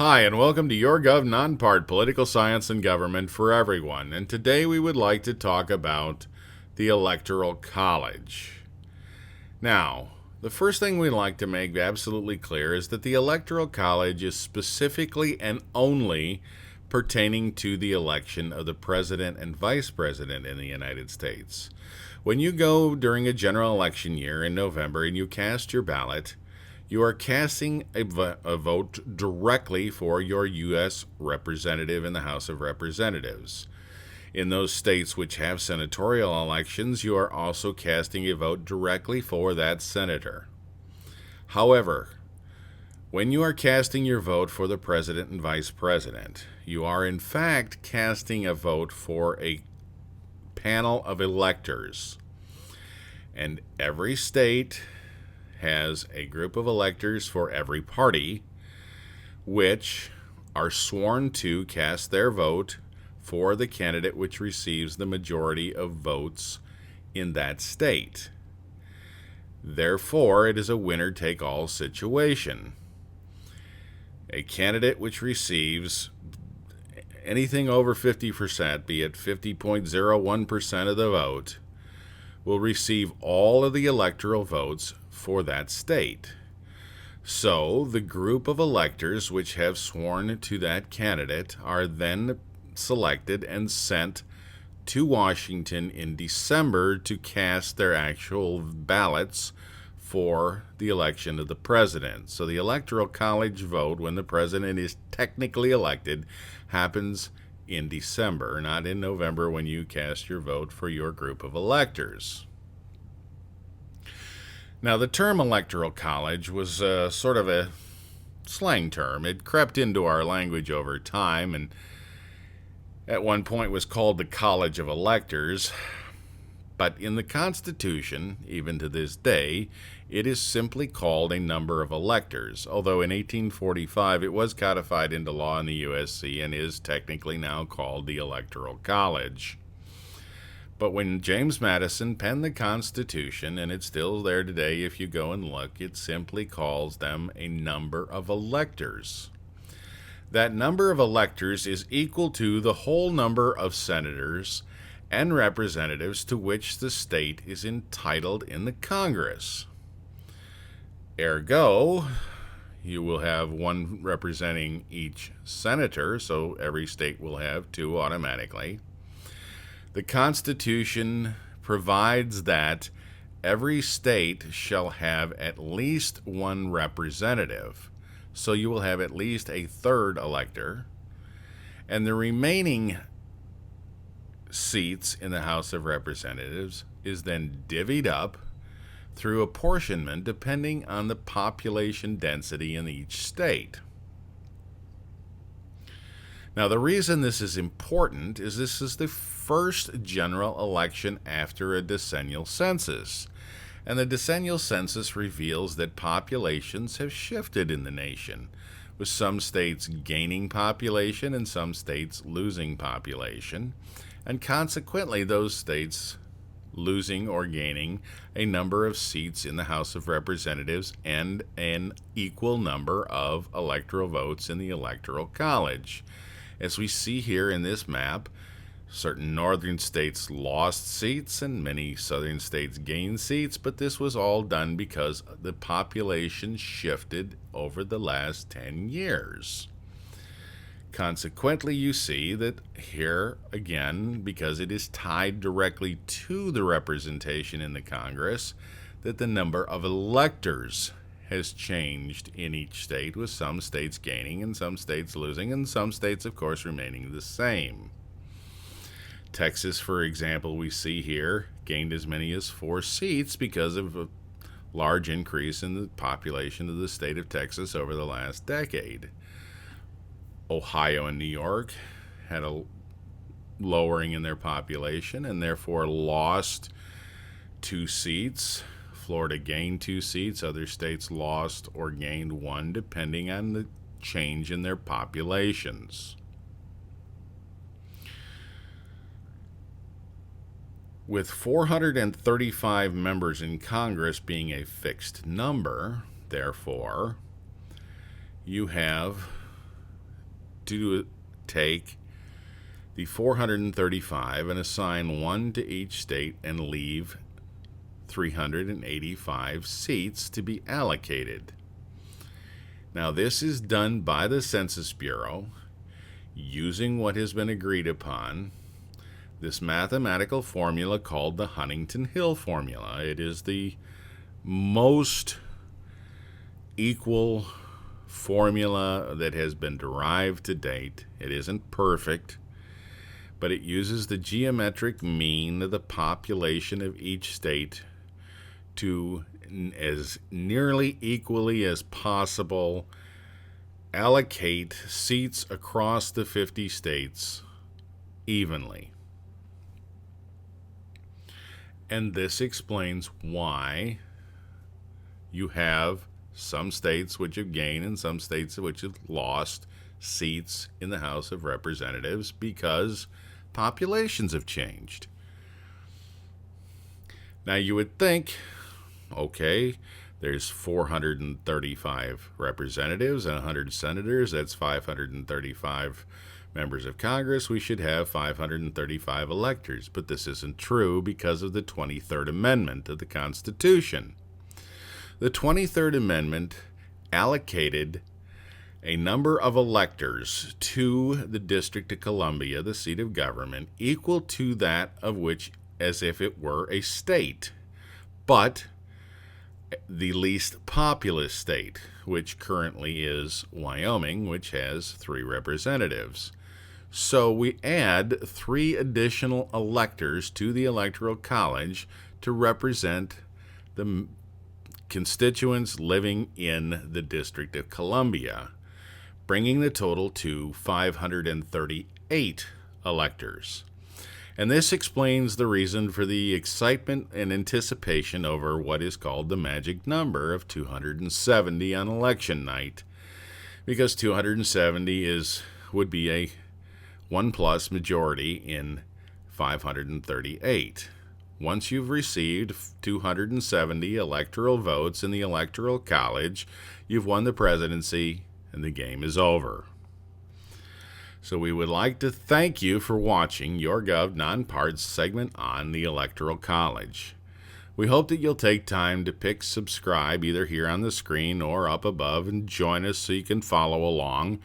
Hi, and welcome to Your Gov Nonpart Political Science and Government for Everyone. And today we would like to talk about the Electoral College. Now, the first thing we'd like to make absolutely clear is that the Electoral College is specifically and only pertaining to the election of the President and Vice President in the United States. When you go during a general election year in November and you cast your ballot, you are casting a vote directly for your U.S. representative in the House of Representatives. In those states which have senatorial elections, you are also casting a vote directly for that senator. However, when you are casting your vote for the president and vice president, you are in fact casting a vote for a panel of electors. And every state has a group of electors for every party, which are sworn to cast their vote for the candidate which receives the majority of votes in that state. Therefore, it is a winner-take-all situation. A candidate which receives anything over 50%, be it 50.01% of the vote, will receive all of the electoral votes for that state. So the group of electors which have sworn to that candidate are then selected and sent to Washington in December to cast their actual ballots for the election of the president. So the Electoral College vote, when the president is technically elected, happens in December, not in November when you cast your vote for your group of electors. Now, the term Electoral College was sort of a slang term. It crept into our language over time and at one point was called the College of Electors. But in the Constitution, even to this day, it is simply called a number of electors, although in 1845 it was codified into law in the USC and is technically now called the Electoral College. But when James Madison penned the Constitution, and it's still there today if you go and look, it simply calls them a number of electors. That number of electors is equal to the whole number of senators and representatives to which the state is entitled in the Congress. Ergo, you will have one representing each senator, so every state will have two automatically. The Constitution provides that every state shall have at least one representative, so you will have at least a third elector, and the remaining seats in the House of Representatives is then divvied up through apportionment depending on the population density in each state. Now, the reason this is important is this is the first general election after a decennial census. And the decennial census reveals that populations have shifted in the nation, with some states gaining population and some states losing population, and consequently those states losing or gaining a number of seats in the House of Representatives and an equal number of electoral votes in the Electoral College. As we see here in this map, certain northern states lost seats and many southern states gained seats, but this was all done because the population shifted over the last 10 years. Consequently, you see that here again, because it is tied directly to the representation in the Congress, that the number of electors has changed in each state, with some states gaining and some states losing, and some states, of course, remaining the same. Texas, for example, we see here, gained as many as 4 seats because of a large increase in the population of the state of Texas over the last decade. Ohio and New York had a lowering in their population and therefore lost 2 seats. Florida gained 2 seats. Other states lost or gained 1, depending on the change in their populations. With 435 members in Congress being a fixed number, therefore, you have to take the 435 and assign one to each state and leave 385 seats to be allocated. Now, this is done by the Census Bureau using what has been agreed upon, this mathematical formula called the Huntington-Hill formula. It is the most equal formula that has been derived to date. It isn't perfect, but it uses the geometric mean of the population of each state to, as nearly equally as possible, allocate seats across the 50 states evenly. And this explains why you have some states which have gained and some states which have lost seats in the House of Representatives, because populations have changed. Now, you would think, okay, there's 435 representatives and 100 senators. That's 535 members of Congress. We should have 535 electors. But this isn't true because of the 23rd Amendment of the Constitution. The 23rd Amendment allocated a number of electors to the District of Columbia, the seat of government, equal to that of which as if it were a state, but the least populous state, which currently is Wyoming, which has 3 representatives. So we add 3 additional electors to the Electoral College to represent the constituents living in the District of Columbia, bringing the total to 538 electors. And this explains the reason for the excitement and anticipation over what is called the magic number of 270 on election night, because 270 would be a 1+ majority in 538. Once you've received 270 electoral votes in the Electoral College, you've won the presidency and the game is over. So we would like to thank you for watching YourGov Non-Parts segment on the Electoral College. We hope that you'll take time to pick subscribe either here on the screen or up above and join us so you can follow along.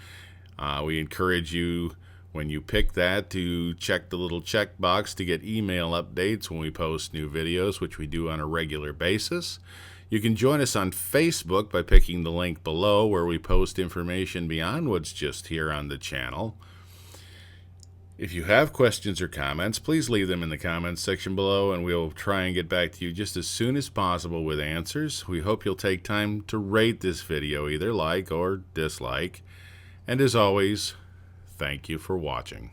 We encourage you, when you pick that, to check the little check box to get email updates when we post new videos, which we do on a regular basis. You can join us on Facebook by picking the link below, where we post information beyond what's just here on the channel. If you have questions or comments, please leave them in the comments section below, and we'll try and get back to you just as soon as possible with answers. We hope you'll take time to rate this video, either like or dislike. And as always, thank you for watching.